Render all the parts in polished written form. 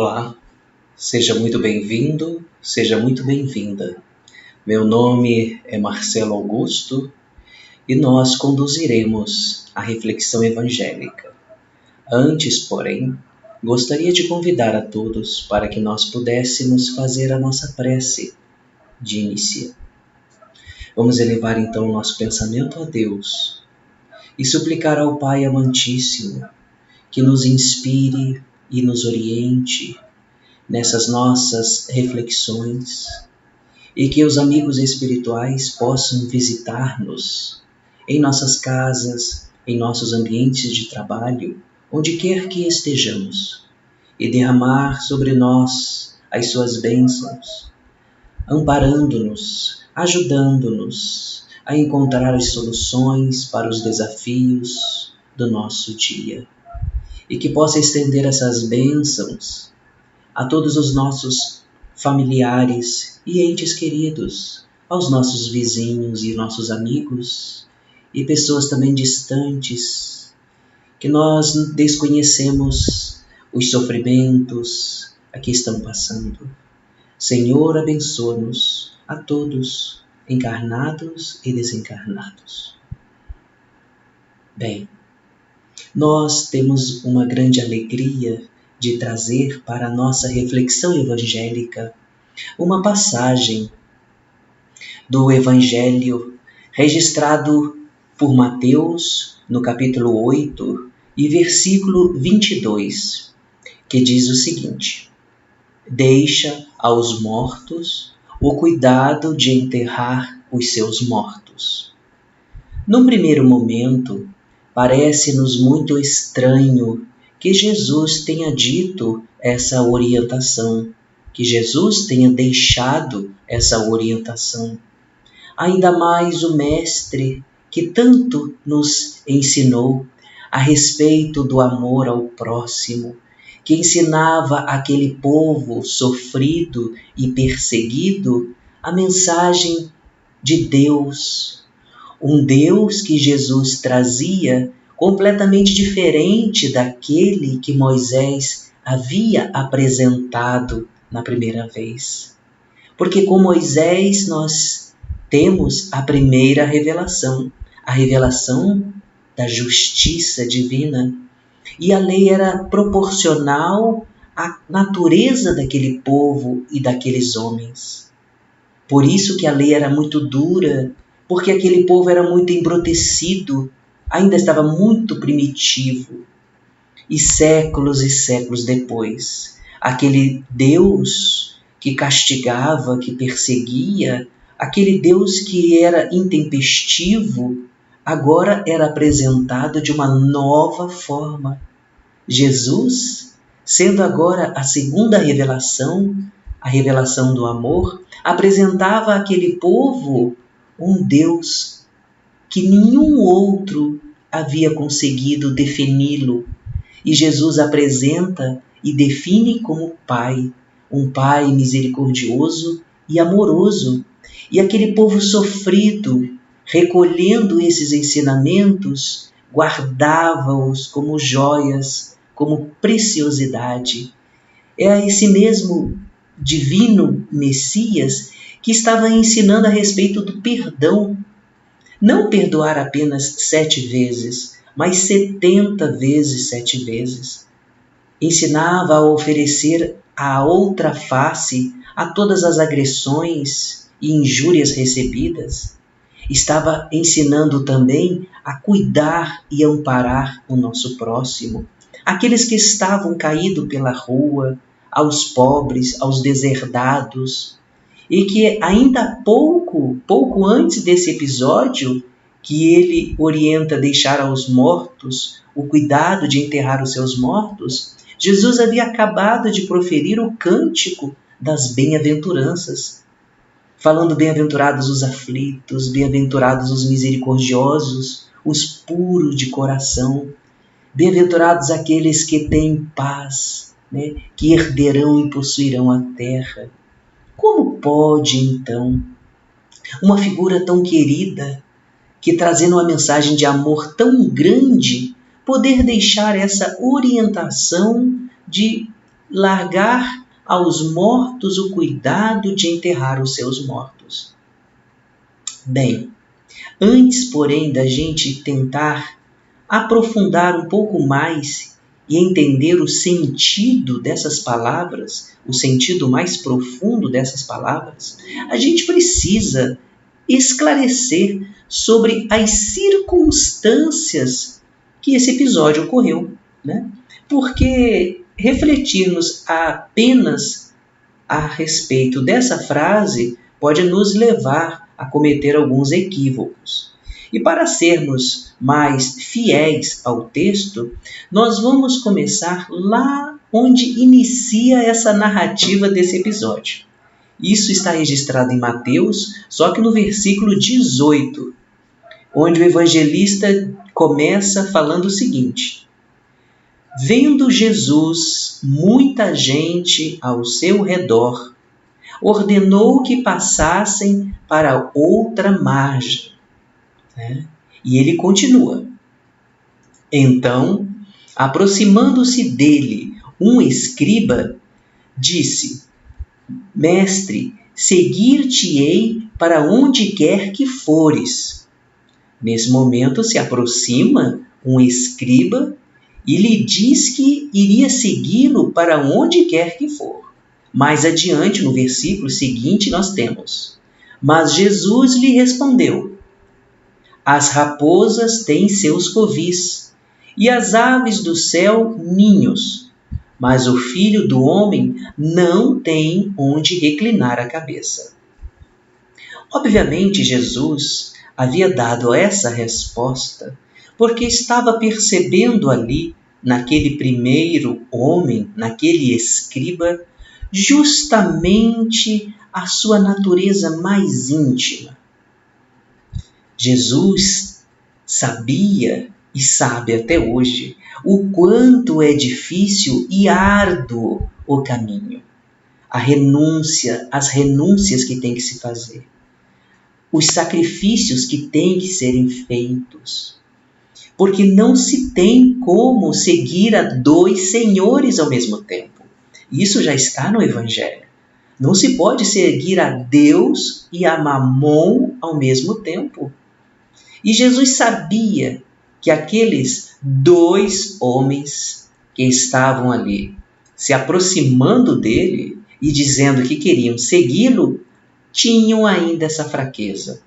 Olá, seja muito bem-vindo, seja muito bem-vinda. Meu nome é Marcelo Augusto e nós conduziremos a reflexão evangélica. Antes, porém, gostaria de convidar a todos para que nós pudéssemos fazer a nossa prece de início. Vamos elevar então o nosso pensamento a Deus e suplicar ao Pai amantíssimo que nos inspire e nos oriente nessas nossas reflexões e que os amigos espirituais possam visitar-nos em nossas casas, em nossos ambientes de trabalho, onde quer que estejamos, e derramar sobre nós as suas bênçãos, amparando-nos, ajudando-nos a encontrar as soluções para os desafios do nosso dia. E que possa estender essas bênçãos a todos os nossos familiares e entes queridos, aos nossos vizinhos e nossos amigos, e pessoas também distantes, que nós desconhecemos os sofrimentos a que estão passando. Senhor, abençoa-nos a todos, encarnados e desencarnados. Bem, nós temos uma grande alegria de trazer para a nossa reflexão evangélica uma passagem do Evangelho registrado por Mateus no capítulo 8 e versículo 22, que diz o seguinte: Deixa aos mortos o cuidado de enterrar os seus mortos. Num primeiro momento, parece-nos muito estranho que Jesus tenha dito essa orientação, que Jesus tenha deixado essa orientação. Ainda mais o Mestre que tanto nos ensinou a respeito do amor ao próximo, que ensinava aquele povo sofrido e perseguido a mensagem de Deus. Um Deus que Jesus trazia completamente diferente daquele que Moisés havia apresentado na primeira vez. Porque com Moisés nós temos a primeira revelação, a revelação da justiça divina. E a lei era proporcional à natureza daquele povo e daqueles homens. Por isso que a lei era muito dura, porque aquele povo era muito embrutecido, ainda estava muito primitivo. E séculos depois, aquele Deus que castigava, que perseguia, aquele Deus que era intempestivo, agora era apresentado de uma nova forma. Jesus, sendo agora a segunda revelação, a revelação do amor, apresentava àquele povo um Deus que nenhum outro havia conseguido defini-lo. E Jesus apresenta e define como Pai, um Pai misericordioso e amoroso. E aquele povo sofrido, recolhendo esses ensinamentos, guardava-os como joias, como preciosidade. É esse mesmo divino Messias que estava ensinando a respeito do perdão. Não perdoar apenas 7 vezes, mas 70 vezes 7 vezes. Ensinava a oferecer a outra face a todas as agressões e injúrias recebidas. Estava ensinando também a cuidar e amparar o nosso próximo, aqueles que estavam caídos pela rua, aos pobres, aos deserdados, e que ainda pouco antes desse episódio, que ele orienta deixar aos mortos o cuidado de enterrar os seus mortos, Jesus havia acabado de proferir o cântico das bem-aventuranças, falando bem-aventurados os aflitos, bem-aventurados os misericordiosos, os puros de coração, bem-aventurados aqueles que têm paz, que herderão e possuirão a terra. Como pode, então, uma figura tão querida, que trazendo uma mensagem de amor tão grande, poder deixar essa orientação de largar aos mortos o cuidado de enterrar os seus mortos. Bem, antes, porém, da gente tentar aprofundar um pouco mais e entender o sentido dessas palavras, o sentido mais profundo dessas palavras, a gente precisa esclarecer sobre as circunstâncias que esse episódio ocorreu, né? Porque refletirmos apenas a respeito dessa frase pode nos levar a cometer alguns equívocos. E para sermos mais fiéis ao texto, nós vamos começar lá onde inicia essa narrativa desse episódio. Isso está registrado em Mateus, só que no versículo 18, onde o evangelista começa falando o seguinte: Vendo Jesus muita gente ao seu redor, ordenou que passassem para outra margem. E ele continua. Então, aproximando-se dele, um escriba disse: Mestre, seguir-te-ei para onde quer que fores. Nesse momento se aproxima um escriba e lhe diz que iria segui-lo para onde quer que for. Mais adiante, no versículo seguinte, nós temos: Mas Jesus lhe respondeu: As raposas têm seus covis, e as aves do céu ninhos, mas o Filho do Homem não tem onde reclinar a cabeça. Obviamente, Jesus havia dado essa resposta porque estava percebendo ali, naquele primeiro homem, naquele escriba, justamente a sua natureza mais íntima. Jesus sabia e sabe até hoje o quanto é difícil e árduo o caminho, as renúncias que tem que se fazer, os sacrifícios que têm que serem feitos, porque não se tem como seguir a dois senhores ao mesmo tempo. Isso já está no Evangelho. Não se pode seguir a Deus e a Mamon ao mesmo tempo. E Jesus sabia que aqueles dois homens que estavam ali se aproximando dele e dizendo que queriam segui-lo, tinham ainda essa fraqueza.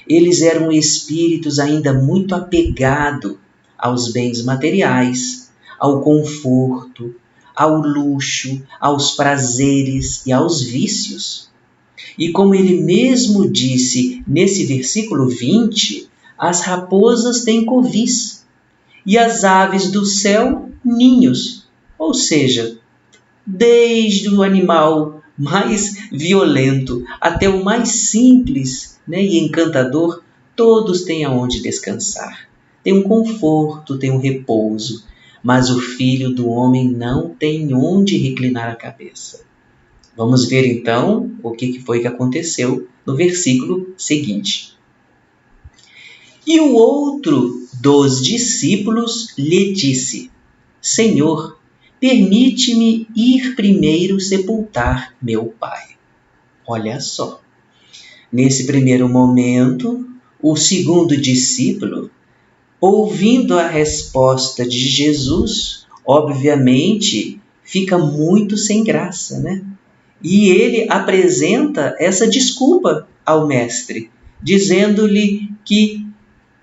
Eles eram espíritos ainda muito apegados aos bens materiais, ao conforto, ao luxo, aos prazeres e aos vícios. E como ele mesmo disse nesse versículo 20, as raposas têm covis e as aves do céu ninhos. Ou seja, desde o animal mais violento até o mais simples, e encantador, todos têm aonde descansar. Tem um conforto, tem um repouso, mas o Filho do Homem não tem onde reclinar a cabeça. Vamos ver então o que foi que aconteceu no versículo seguinte. E o outro dos discípulos lhe disse: Senhor, permite-me ir primeiro sepultar meu pai. Olha só. Nesse primeiro momento, o segundo discípulo, ouvindo a resposta de Jesus, obviamente fica muito sem graça, né? E ele apresenta essa desculpa ao mestre, dizendo-lhe que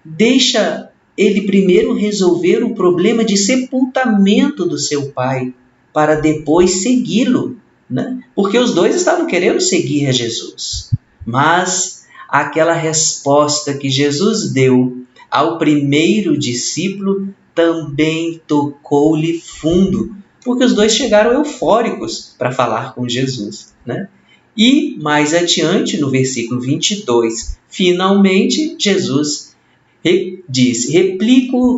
deixa ele primeiro resolver o problema de sepultamento do seu pai, para depois segui-lo, né? Porque os dois estavam querendo seguir a Jesus. Mas aquela resposta que Jesus deu ao primeiro discípulo também tocou-lhe fundo, porque os dois chegaram eufóricos para falar com Jesus, né? E mais adiante, no versículo 22, finalmente Jesus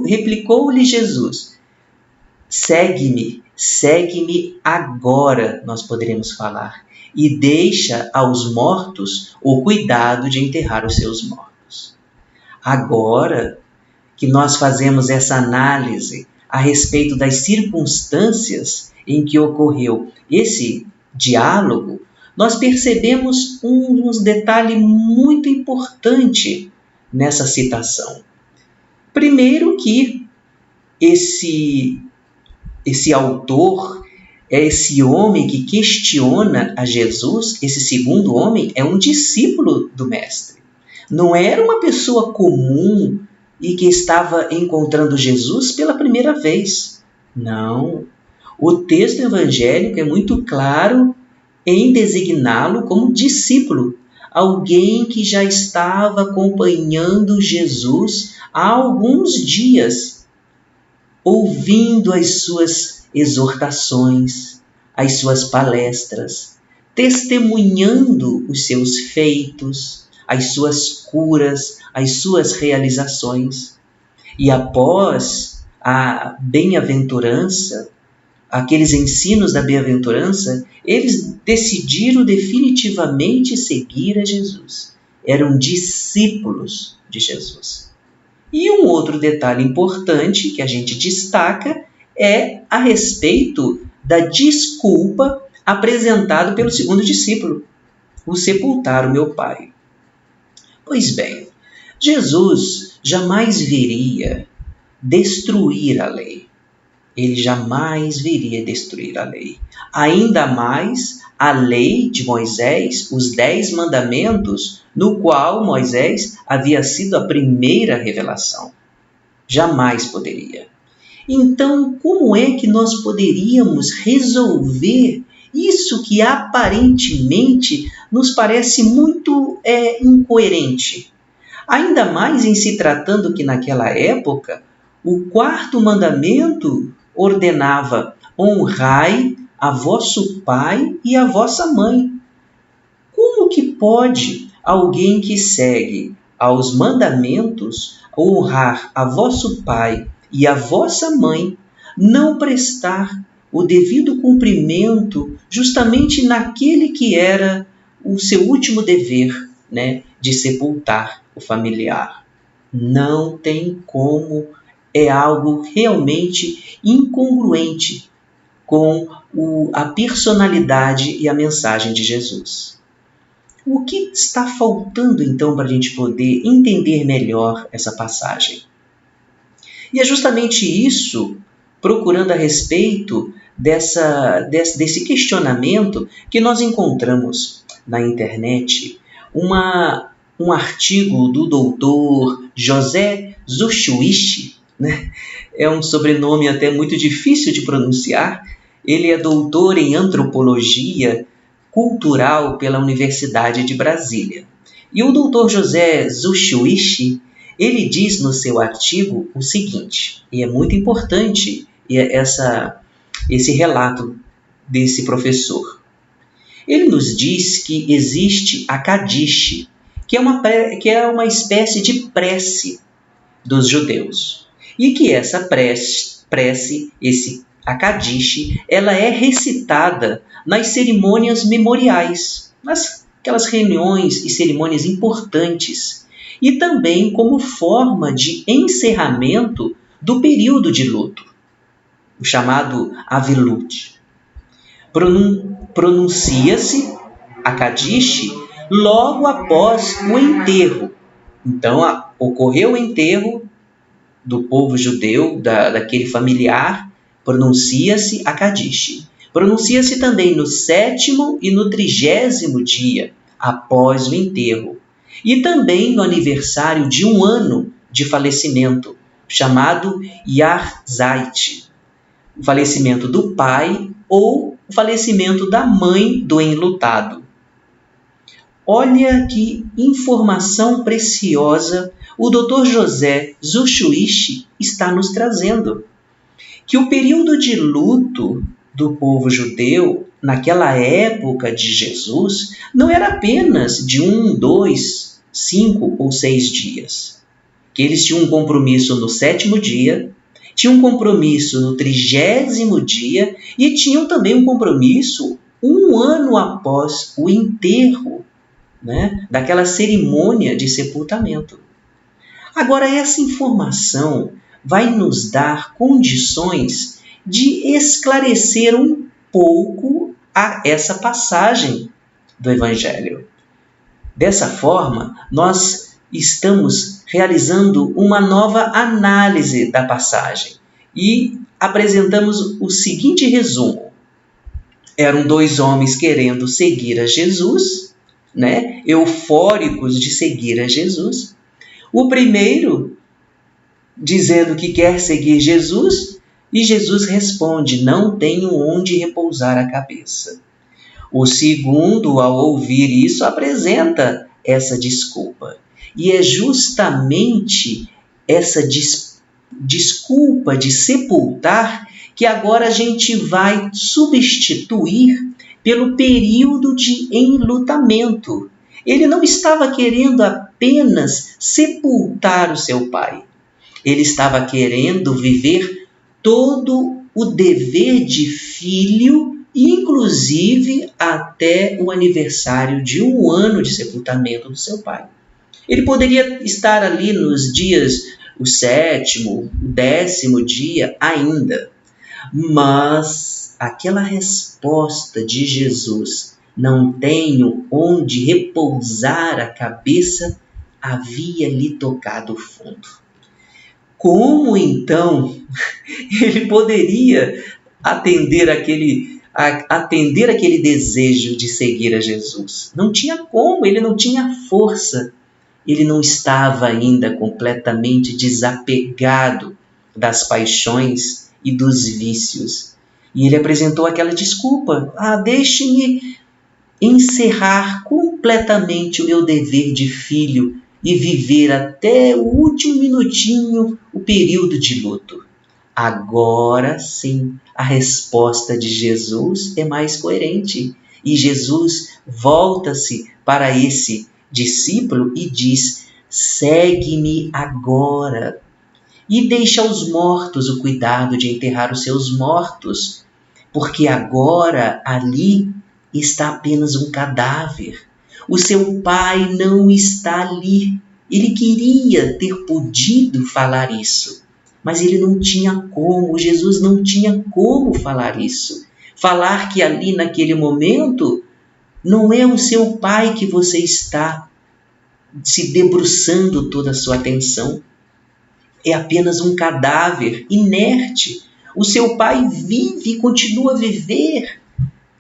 replicou-lhe Jesus: segue-me agora, nós poderemos falar, e deixa aos mortos o cuidado de enterrar os seus mortos. Agora que nós fazemos essa análise a respeito das circunstâncias em que ocorreu esse diálogo, nós percebemos um detalhe muito importante nessa citação. Primeiro que esse autor, esse homem que questiona a Jesus, esse segundo homem, é um discípulo do Mestre. Não era uma pessoa comum e que estava encontrando Jesus pela primeira vez. Não. O texto evangélico é muito claro em designá-lo como discípulo, alguém que já estava acompanhando Jesus há alguns dias, ouvindo as suas exortações, as suas palestras, testemunhando os seus feitos, as suas curas, as suas realizações. E após a bem-aventurança, aqueles ensinos da bem-aventurança, eles decidiram definitivamente seguir a Jesus. Eram discípulos de Jesus. E um outro detalhe importante que a gente destaca é a respeito da desculpa apresentada pelo segundo discípulo: o sepultar o meu pai. Pois bem, Jesus jamais viria destruir a lei. Ele jamais viria destruir a lei. Ainda mais a lei de Moisés, os 10 mandamentos, no qual Moisés havia sido a primeira revelação. Jamais poderia. Então, como é que nós poderíamos resolver isso que aparentemente nos parece muito incoerente? Ainda mais em se tratando que naquela época, o 4º mandamento ordenava: honrai a vosso pai e a vossa mãe. Como que pode alguém que segue aos mandamentos honrar a vosso pai e a vossa mãe não prestar o devido cumprimento justamente naquele que era o seu último dever, de sepultar o familiar? Não tem como. É algo realmente incongruente com a personalidade e a mensagem de Jesus. O que está faltando, então, para a gente poder entender melhor essa passagem? E é justamente isso, procurando a respeito desse questionamento, que nós encontramos na internet um artigo do doutor José Zushuishi, É um sobrenome até muito difícil de pronunciar. Ele é doutor em antropologia cultural pela Universidade de Brasília. E o doutor José Zushuishi, ele diz no seu artigo o seguinte, e é muito importante esse relato desse professor. Ele nos diz que existe a Kadish, que é uma espécie de prece dos judeus. E que essa prece, a Kadish, ela é recitada nas cerimônias memoriais, aquelas reuniões e cerimônias importantes, e também como forma de encerramento do período de luto, o chamado Avilut. Pronuncia-se a Kadish logo após o enterro. Então, ocorreu o enterro do povo judeu, daquele familiar, pronuncia-se a Kadish. Pronuncia-se também no 7º e no 30º dia após o enterro. E também no aniversário de 1 ano de falecimento, chamado Yarzeit, o falecimento do pai ou o falecimento da mãe do enlutado. Olha que informação preciosa o Dr. José Zushuishi está nos trazendo. Que o período de luto do povo judeu, naquela época de Jesus, não era apenas de 1, 2, 5 ou 6 dias. Que eles tinham um compromisso no 7º dia, tinham um compromisso no 30º dia e tinham também um compromisso 1 ano após o enterro, daquela cerimônia de sepultamento. Agora, essa informação vai nos dar condições de esclarecer um pouco essa passagem do Evangelho. Dessa forma, nós estamos realizando uma nova análise da passagem e apresentamos o seguinte resumo. Eram 2 homens querendo seguir a Jesus, eufóricos de seguir a Jesus. O primeiro dizendo que quer seguir Jesus e Jesus responde: não tenho onde repousar a cabeça. O segundo, ao ouvir isso, apresenta essa desculpa. E é justamente essa desculpa de sepultar que agora a gente vai substituir pelo período de enlutamento. Ele não estava querendo apenas sepultar o seu pai. Ele estava querendo viver todo o dever de filho, inclusive até o aniversário de 1 ano de sepultamento do seu pai. Ele poderia estar ali nos dias, o 7º, o 10º dia ainda, mas aquela resposta de Jesus, não tenho onde repousar a cabeça, havia lhe tocado fundo. Como então ele poderia atender aquele desejo de seguir a Jesus? Não tinha como, ele não tinha força. Ele não estava ainda completamente desapegado das paixões e dos vícios. E ele apresentou aquela desculpa: deixe-me encerrar completamente o meu dever de filho e viver até o último minutinho o período de luto. Agora sim, a resposta de Jesus é mais coerente. E Jesus volta-se para esse discípulo e diz: segue-me agora. E deixa aos mortos o cuidado de enterrar os seus mortos, porque agora ali está apenas um cadáver. O seu pai não está ali. Ele queria ter podido falar isso, mas ele não tinha como. Jesus não tinha como falar isso. Falar que ali naquele momento não é o seu pai que você está se debruçando toda a sua atenção. É apenas um cadáver inerte. O seu pai vive e continua a viver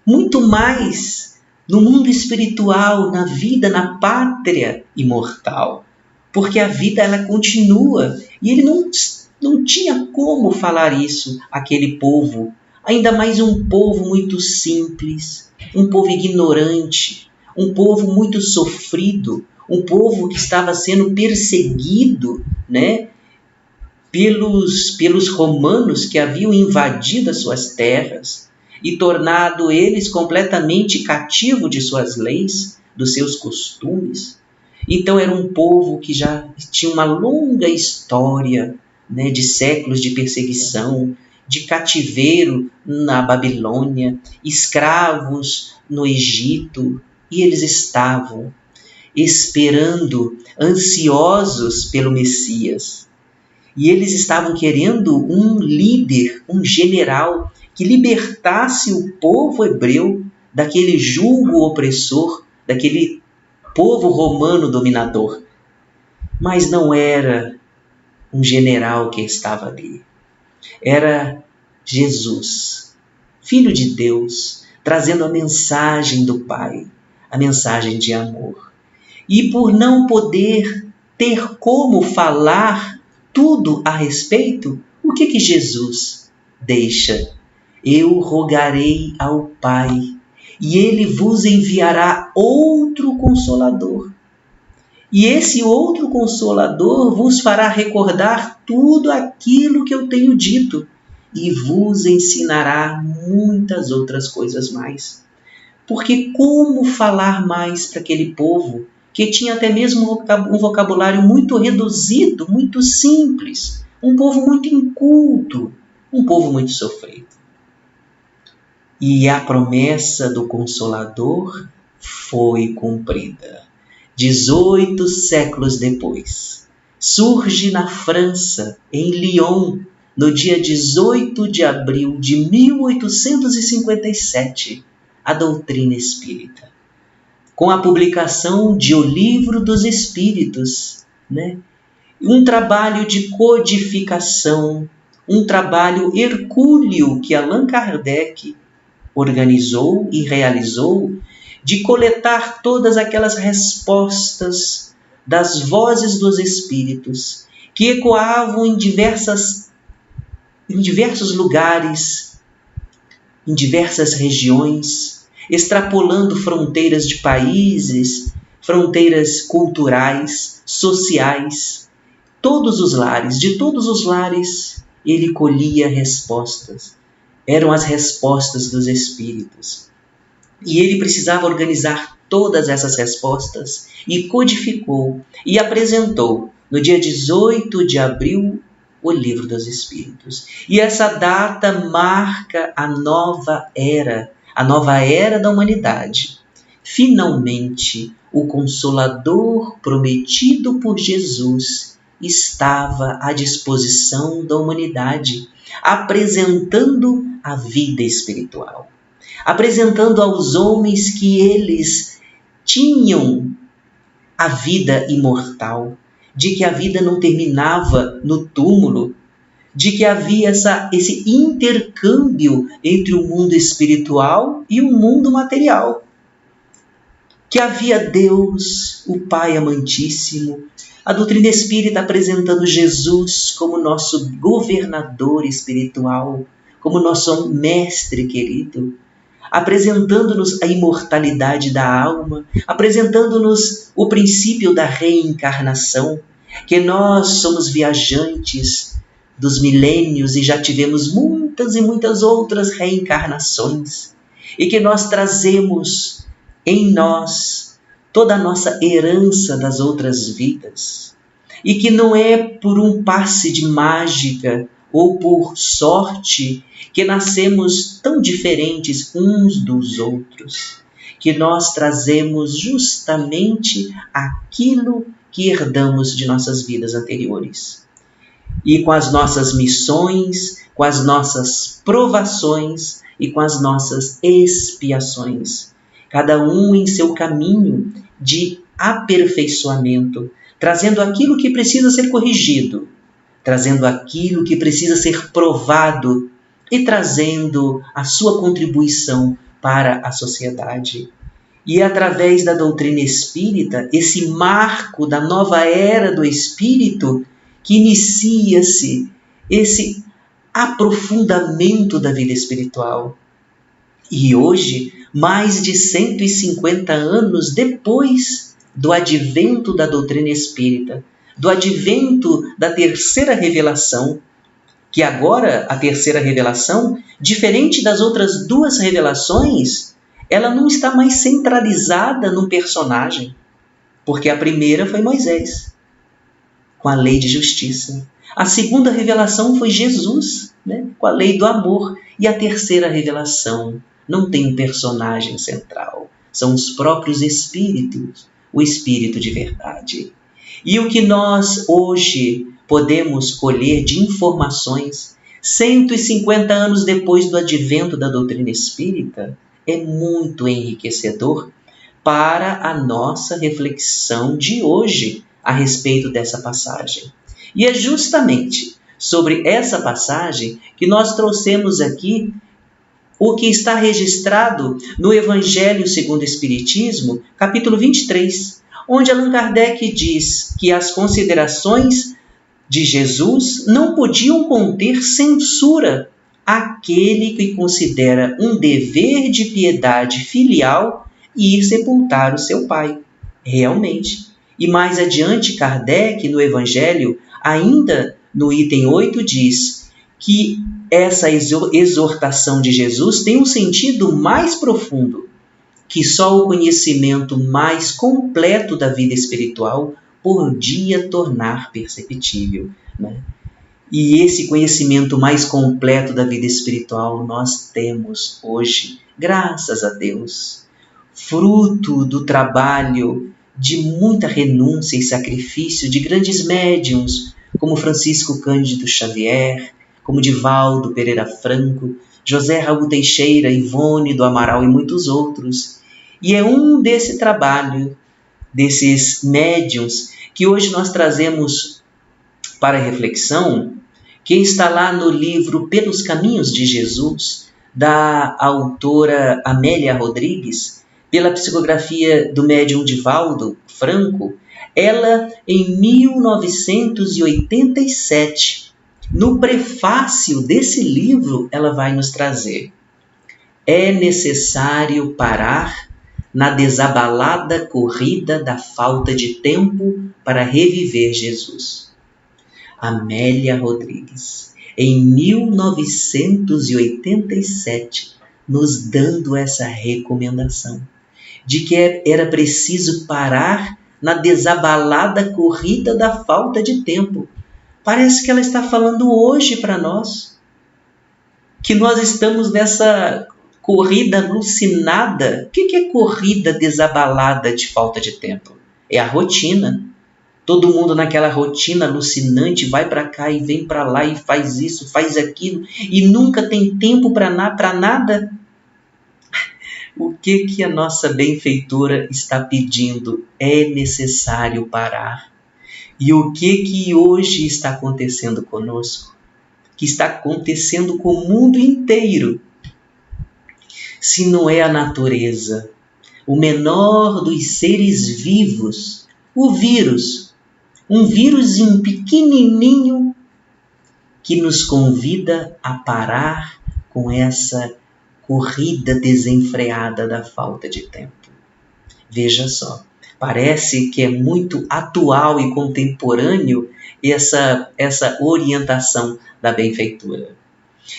muito mais no mundo espiritual, na vida, na pátria imortal. Porque a vida ela continua. E ele não tinha como falar isso àquele povo. Ainda mais um povo muito simples, um povo ignorante, um povo muito sofrido, um povo que estava sendo perseguido, pelos romanos que haviam invadido as suas terras e tornado eles completamente cativos de suas leis, dos seus costumes. Então era um povo que já tinha uma longa história, de séculos de perseguição, de cativeiro na Babilônia, escravos no Egito, e eles estavam esperando, ansiosos pelo Messias. E eles estavam querendo um líder, um general, que libertasse o povo hebreu daquele jugo opressor, daquele povo romano dominador. Mas não era um general que estava ali. Era Jesus, Filho de Deus, trazendo a mensagem do Pai, a mensagem de amor. E por não poder ter como falar tudo a respeito, o que Jesus deixa? Eu rogarei ao Pai, e Ele vos enviará outro Consolador. E esse outro Consolador vos fará recordar tudo aquilo que eu tenho dito, e vos ensinará muitas outras coisas mais. Porque como falar mais para aquele povo que tinha até mesmo um vocabulário muito reduzido, muito simples, um povo muito inculto, um povo muito sofrido. E a promessa do Consolador foi cumprida. 18 séculos depois, surge na França, em Lyon, no dia 18 de abril de 1857, a doutrina espírita, com a publicação de O Livro dos Espíritos, né? Um trabalho de codificação, um trabalho hercúleo que Allan Kardec organizou e realizou, de coletar todas aquelas respostas das vozes dos Espíritos que ecoavam em diversos lugares, em diversas regiões, extrapolando fronteiras de países, fronteiras culturais, sociais. De todos os lares, ele colhia respostas. Eram as respostas dos Espíritos. E ele precisava organizar todas essas respostas e codificou e apresentou no dia 18 de abril o Livro dos Espíritos. E essa data marca a nova era da humanidade. Finalmente, o Consolador prometido por Jesus estava à disposição da humanidade, apresentando a vida espiritual, apresentando aos homens que eles tinham a vida imortal, de que a vida não terminava no túmulo, de que havia esse intercâmbio entre o mundo espiritual e o mundo material, que havia Deus, o Pai amantíssimo, a doutrina espírita apresentando Jesus como nosso governador espiritual, como nosso mestre querido, apresentando-nos a imortalidade da alma, apresentando-nos o princípio da reencarnação, que nós somos viajantes dos milênios e já tivemos muitas e muitas outras reencarnações, e que nós trazemos em nós toda a nossa herança das outras vidas, e que não é por um passe de mágica ou por sorte que nascemos tão diferentes uns dos outros, que nós trazemos justamente aquilo que herdamos de nossas vidas anteriores. E com as nossas missões, com as nossas provações e com as nossas expiações, cada um em seu caminho de aperfeiçoamento, trazendo aquilo que precisa ser corrigido, trazendo aquilo que precisa ser provado e trazendo a sua contribuição para a sociedade. E através da doutrina espírita, esse marco da nova era do espírito, que inicia-se esse aprofundamento da vida espiritual. E hoje, mais de 150 anos depois do advento da doutrina espírita, do advento da terceira revelação, que agora a terceira revelação, diferente das outras duas revelações, ela não está mais centralizada num personagem, porque a primeira foi Moisés, com a lei de justiça. A segunda revelação foi Jesus, né, com a lei do amor. E a terceira revelação não tem um personagem central, são os próprios Espíritos, o Espírito de verdade. E o que nós hoje podemos colher de informações 150 anos depois do advento da doutrina espírita é muito enriquecedor para a nossa reflexão de hoje a respeito dessa passagem. E é justamente sobre essa passagem que nós trouxemos aqui o que está registrado no Evangelho segundo o Espiritismo, capítulo 23, onde Allan Kardec diz que as considerações de Jesus não podiam conter censura àquele que considera um dever de piedade filial ir sepultar o seu pai. Realmente. E mais adiante, Kardec, no Evangelho, ainda no item 8, diz que essa exortação de Jesus tem um sentido mais profundo, que só o conhecimento mais completo da vida espiritual podia tornar perceptível, né? E esse conhecimento mais completo da vida espiritual nós temos hoje, graças a Deus, fruto do trabalho de muita renúncia e sacrifício de grandes médiuns, como Francisco Cândido Xavier, como Divaldo Pereira Franco, José Raul Teixeira, Ivone do Amaral e muitos outros. E é um desse trabalho, desses médiuns, que hoje nós trazemos para reflexão, que está lá no livro Pelos Caminhos de Jesus, da autora Amélia Rodrigues, pela psicografia do médium Divaldo Franco. Ela, em 1987, no prefácio desse livro, ela vai nos trazer: é necessário parar na desabalada corrida da falta de tempo para reviver Jesus. Amélia Rodrigues, em 1987, nos dando essa recomendação de que era preciso parar na desabalada corrida da falta de tempo. Parece que ela está falando hoje para nós, que nós estamos nessa corrida alucinada. O que é corrida desabalada de falta de tempo? É a rotina. Todo mundo naquela rotina alucinante, vai para cá e vem para lá e faz isso, faz aquilo, e nunca tem tempo para nada. O que a nossa benfeitora está pedindo? É necessário parar. E o que hoje está acontecendo conosco? Que está acontecendo com o mundo inteiro? Se não é a natureza, o menor dos seres vivos, o vírus, um vírusinho pequenininho que nos convida a parar com essa corrida desenfreada da falta de tempo. Veja só, parece que é muito atual e contemporâneo essa orientação da benfeitora.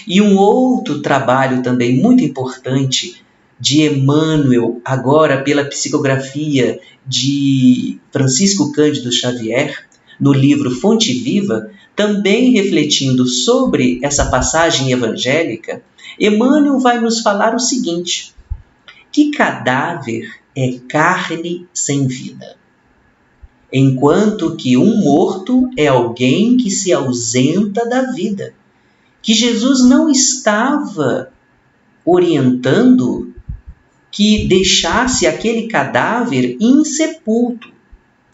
E um outro trabalho também muito importante de Emmanuel, agora pela psicografia de Francisco Cândido Xavier, no livro Fonte Viva, também refletindo sobre essa passagem evangélica, Emmanuel vai nos falar o seguinte: que cadáver é carne sem vida, enquanto que um morto é alguém que se ausenta da vida. Que Jesus não estava orientando que deixasse aquele cadáver insepulto.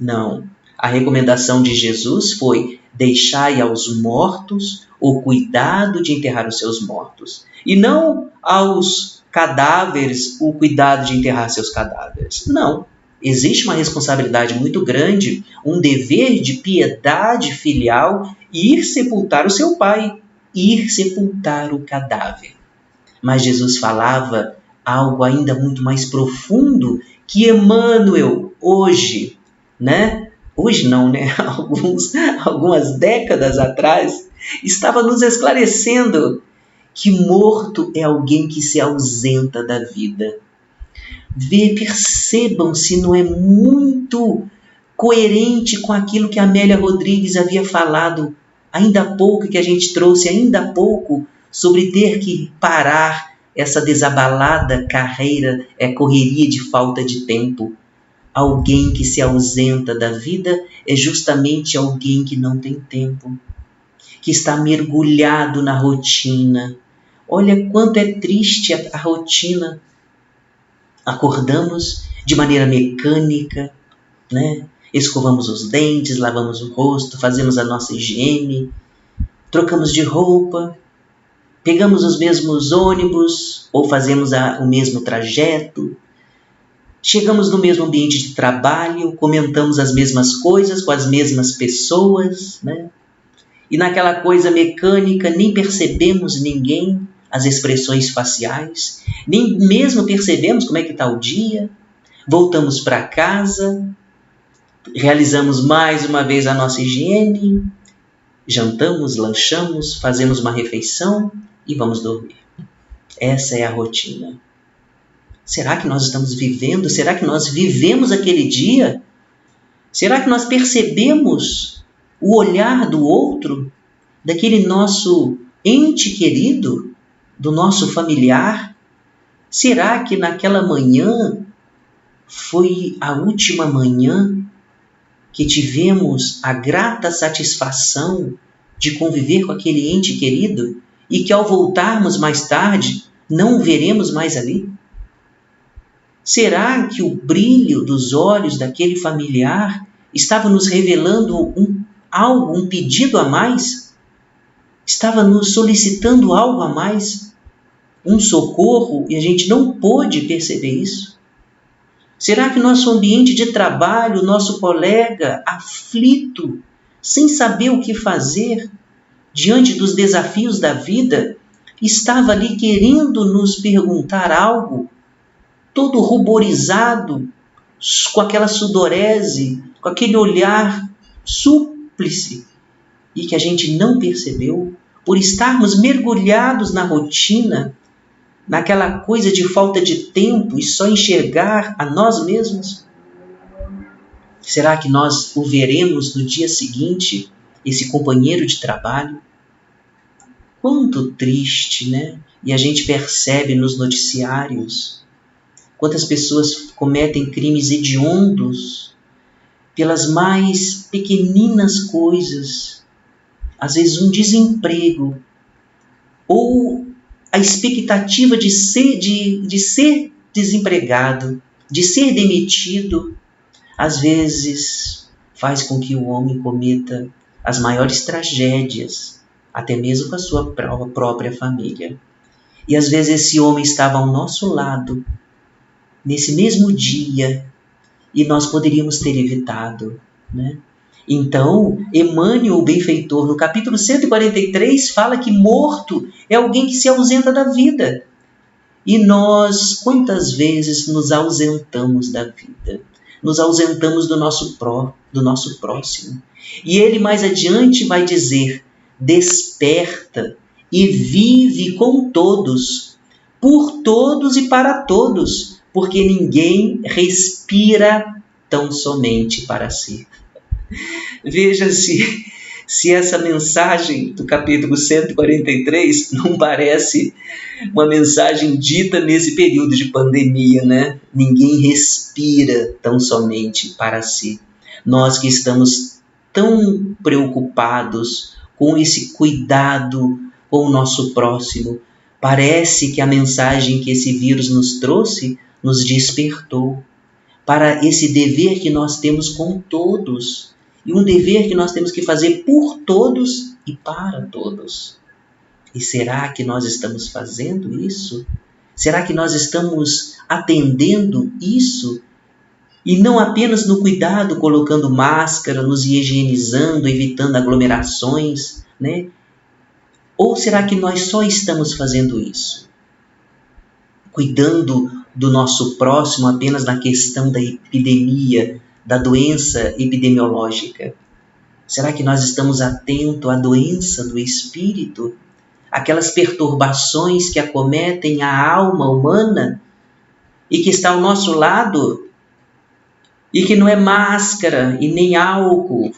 Não. A recomendação de Jesus foi: deixai aos mortos o cuidado de enterrar os seus mortos. E não aos cadáveres o cuidado de enterrar seus cadáveres. Não. Existe uma responsabilidade muito grande, um dever de piedade filial, ir sepultar o seu pai, ir sepultar o cadáver. Mas Jesus falava algo ainda muito mais profundo que Emmanuel hoje, Hoje não, algumas décadas atrás, estava nos esclarecendo que morto é alguém que se ausenta da vida. Percebam se não é muito coerente com aquilo que Amélia Rodrigues havia falado ainda há pouco, que a gente trouxe ainda há pouco, sobre ter que parar essa desabalada correria de falta de tempo. Alguém que se ausenta da vida é justamente alguém que não tem tempo, que está mergulhado na rotina. Olha quanto é triste a rotina. Acordamos de maneira mecânica, escovamos os dentes, lavamos o rosto, fazemos a nossa higiene, trocamos de roupa, pegamos os mesmos ônibus ou fazemos o mesmo trajeto, chegamos no mesmo ambiente de trabalho, comentamos as mesmas coisas com as mesmas pessoas, E naquela coisa mecânica nem percebemos ninguém, as expressões faciais, nem mesmo percebemos como é que está o dia. Voltamos para casa, realizamos mais uma vez a nossa higiene, jantamos, lanchamos, fazemos uma refeição e vamos dormir. Essa é a rotina. Será que nós estamos vivendo? Será que nós vivemos aquele dia? Será que nós percebemos o olhar do outro, daquele nosso ente querido, do nosso familiar? Será que naquela manhã foi a última manhã que tivemos a grata satisfação de conviver com aquele ente querido e que ao voltarmos mais tarde não o veremos mais ali? Será que o brilho dos olhos daquele familiar estava nos revelando algo, um pedido a mais? Estava nos solicitando algo a mais? Um socorro e a gente não pôde perceber isso? Será que nosso ambiente de trabalho, nosso colega aflito, sem saber o que fazer diante dos desafios da vida, estava ali querendo nos perguntar algo, todo ruborizado, com aquela sudorese, com aquele olhar súplice, e que a gente não percebeu, por estarmos mergulhados na rotina, naquela coisa de falta de tempo e só enxergar a nós mesmos? Será que nós o veremos no dia seguinte, esse companheiro de trabalho? Quanto triste, né? E a gente percebe nos noticiários quantas pessoas cometem crimes hediondos pelas mais pequeninas coisas. Às vezes um desemprego ou a expectativa de ser desempregado, de ser demitido, às vezes faz com que o homem cometa as maiores tragédias, até mesmo com a sua própria família. E às vezes esse homem estava ao nosso lado, nesse mesmo dia, e nós poderíamos ter evitado, né? Então, Emmanuel, o benfeitor, no capítulo 143, fala que morto é alguém que se ausenta da vida. E nós, quantas vezes nos ausentamos da vida? Nos ausentamos do nosso próximo. E ele mais adiante vai dizer: desperta e vive com todos, por todos e para todos, porque ninguém respira tão somente para si. Veja se essa mensagem do capítulo 143 não parece uma mensagem dita nesse período de pandemia, né? Ninguém respira tão somente para si. Nós que estamos tão preocupados com esse cuidado com o nosso próximo, parece que a mensagem que esse vírus nos trouxe nos despertou para esse dever que nós temos com todos, e um dever que nós temos que fazer por todos e para todos. E será que nós estamos fazendo isso? Será que nós estamos atendendo isso? E não apenas no cuidado, colocando máscara, nos higienizando, evitando aglomerações, né? Ou será que nós só estamos fazendo isso? Cuidando do nosso próximo apenas na questão da epidemia, da doença epidemiológica? Será que nós estamos atentos à doença do espírito? Aquelas perturbações que acometem a alma humana e que está ao nosso lado e que não é máscara e nem álcool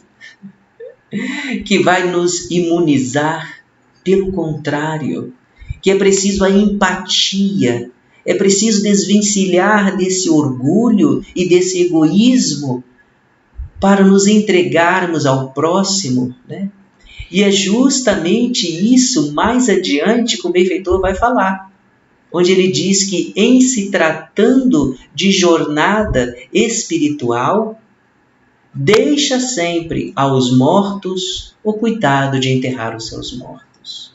que vai nos imunizar. Pelo contrário, que é preciso a empatia, é preciso desvencilhar desse orgulho e desse egoísmo para nos entregarmos ao próximo, né? E é justamente isso, mais adiante, que o benfeitor vai falar, onde ele diz que, em se tratando de jornada espiritual, deixa sempre aos mortos o cuidado de enterrar os seus mortos.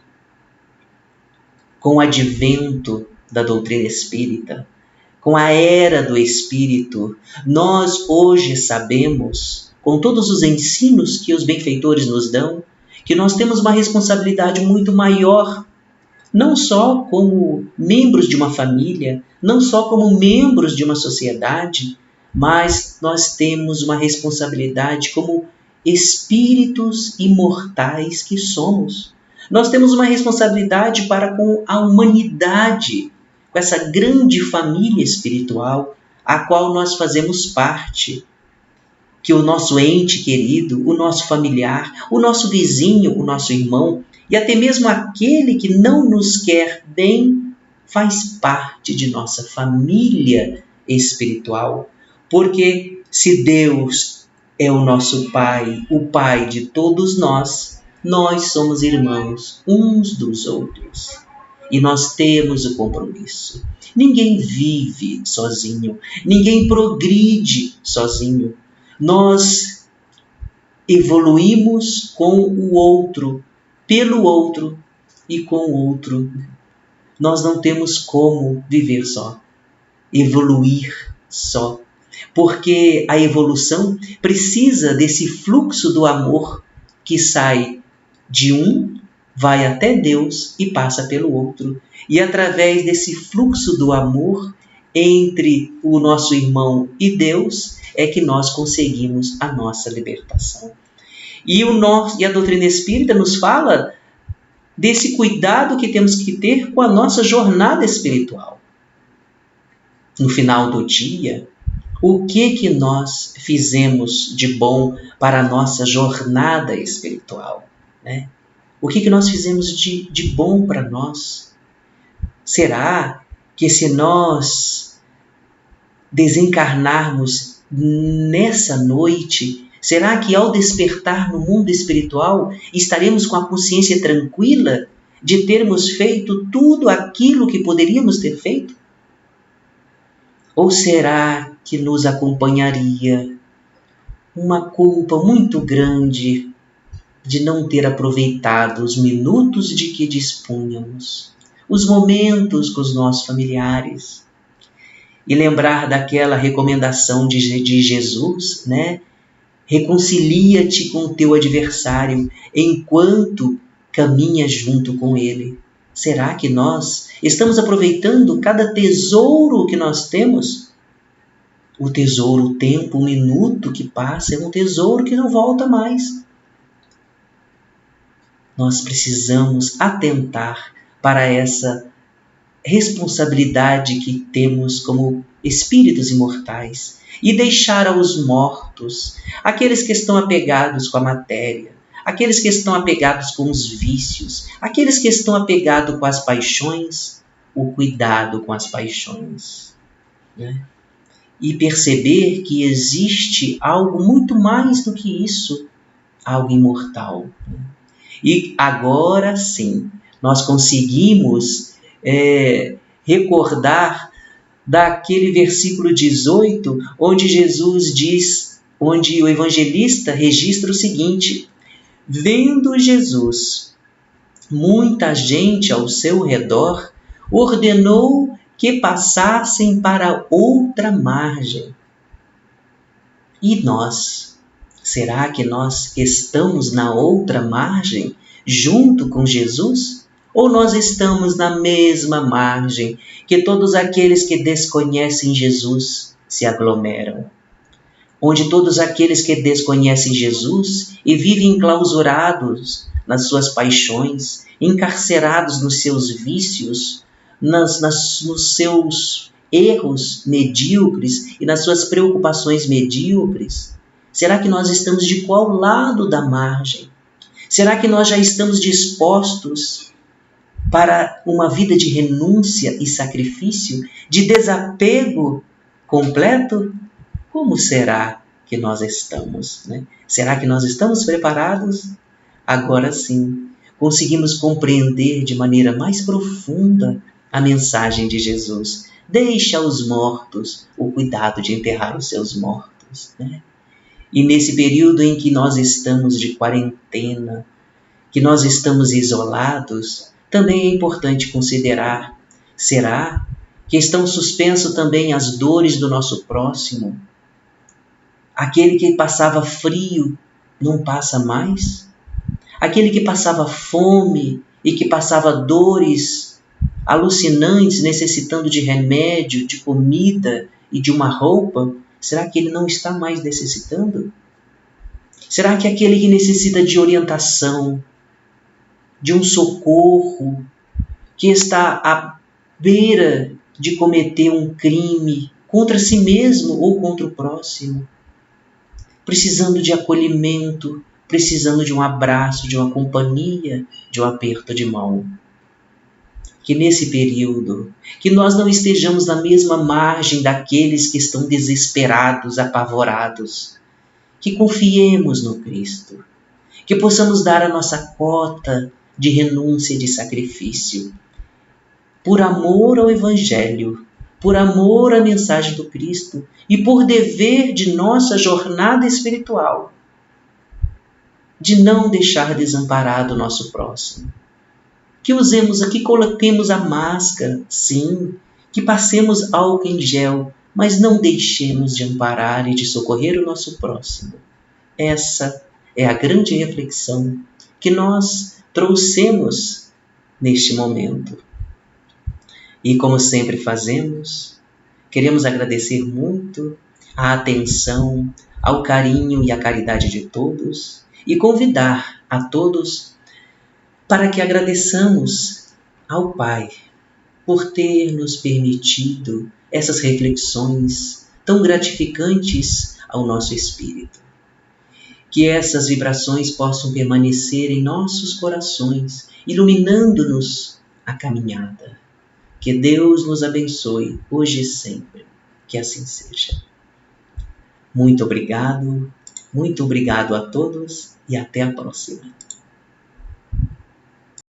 Com o advento da doutrina espírita, com a era do Espírito, nós hoje sabemos, com todos os ensinos que os benfeitores nos dão, que nós temos uma responsabilidade muito maior, não só como membros de uma família, não só como membros de uma sociedade, mas nós temos uma responsabilidade como espíritos imortais que somos. Nós temos uma responsabilidade para com a humanidade, com essa grande família espiritual a qual nós fazemos parte, que o nosso ente querido, o nosso familiar, o nosso vizinho, o nosso irmão e até mesmo aquele que não nos quer bem faz parte de nossa família espiritual. Porque se Deus é o nosso Pai, o Pai de todos nós, nós somos irmãos uns dos outros. E nós temos o compromisso. Ninguém vive sozinho, ninguém progride sozinho. Nós evoluímos com o outro, pelo outro e com o outro. Nós não temos como viver só, evoluir só, porque a evolução precisa desse fluxo do amor que sai de um, vai até Deus e passa pelo outro. E através desse fluxo do amor entre o nosso irmão e Deus é que nós conseguimos a nossa libertação. E a doutrina espírita nos fala desse cuidado que temos que ter com a nossa jornada espiritual. No final do dia, o que nós fizemos de bom para a nossa jornada espiritual, né? O que nós fizemos de bom para nós? Será que se nós desencarnarmos nessa noite, será que ao despertar no mundo espiritual estaremos com a consciência tranquila de termos feito tudo aquilo que poderíamos ter feito? Ou será que nos acompanharia uma culpa muito grande de não ter aproveitado os minutos de que dispunhamos, os momentos com os nossos familiares? E lembrar daquela recomendação de Jesus, né? Reconcilia-te com o teu adversário enquanto caminhas junto com ele. Será que nós estamos aproveitando cada tesouro que nós temos? O tesouro, o tempo, o minuto que passa é um tesouro que não volta mais. Nós precisamos atentar para essa responsabilidade que temos como espíritos imortais e deixar aos mortos, aqueles que estão apegados com a matéria, aqueles que estão apegados com os vícios, aqueles que estão apegados com as paixões, o cuidado com as paixões, né? E perceber que existe algo muito mais do que isso, algo imortal, né? E agora sim, nós conseguimos recordar daquele versículo 18, onde Jesus diz, onde o evangelista registra o seguinte: vendo Jesus muita gente ao seu redor, ordenou que passassem para outra margem. E nós? Será que nós estamos na outra margem, junto com Jesus? Ou nós estamos na mesma margem que todos aqueles que desconhecem Jesus se aglomeram? Onde todos aqueles que desconhecem Jesus e vivem enclausurados nas suas paixões, encarcerados nos seus vícios, nos seus erros medíocres e nas suas preocupações medíocres, será que nós estamos de qual lado da margem? Será que nós já estamos dispostos para uma vida de renúncia e sacrifício, de desapego completo? Como será que nós estamos, né? Será que nós estamos preparados? Agora sim, conseguimos compreender de maneira mais profunda a mensagem de Jesus. Deixa aos mortos o cuidado de enterrar os seus mortos, né? E nesse período em que nós estamos de quarentena, que nós estamos isolados, também é importante considerar: será que estão suspensas também as dores do nosso próximo? Aquele que passava frio não passa mais? Aquele que passava fome e que passava dores alucinantes, necessitando de remédio, de comida e de uma roupa, será que ele não está mais necessitando? Será que aquele que necessita de orientação, de um socorro, que está à beira de cometer um crime contra si mesmo ou contra o próximo, precisando de acolhimento, precisando de um abraço, de uma companhia, de um aperto de mão? Que nesse período, que nós não estejamos na mesma margem daqueles que estão desesperados, apavorados, que confiemos no Cristo, que possamos dar a nossa cota de renúncia e de sacrifício, por amor ao Evangelho, por amor à mensagem do Cristo e por dever de nossa jornada espiritual, de não deixar desamparado o nosso próximo. Que usemos aqui, coloquemos a máscara, sim, que passemos álcool em gel, mas não deixemos de amparar e de socorrer o nosso próximo. Essa é a grande reflexão que nós trouxemos neste momento. E como sempre fazemos, queremos agradecer muito a atenção, ao carinho e à caridade de todos e convidar a todos para que agradeçamos ao Pai por ter nos permitido essas reflexões tão gratificantes ao nosso espírito. Que essas vibrações possam permanecer em nossos corações, iluminando-nos a caminhada. Que Deus nos abençoe hoje e sempre. Que assim seja. Muito obrigado a todos e até a próxima.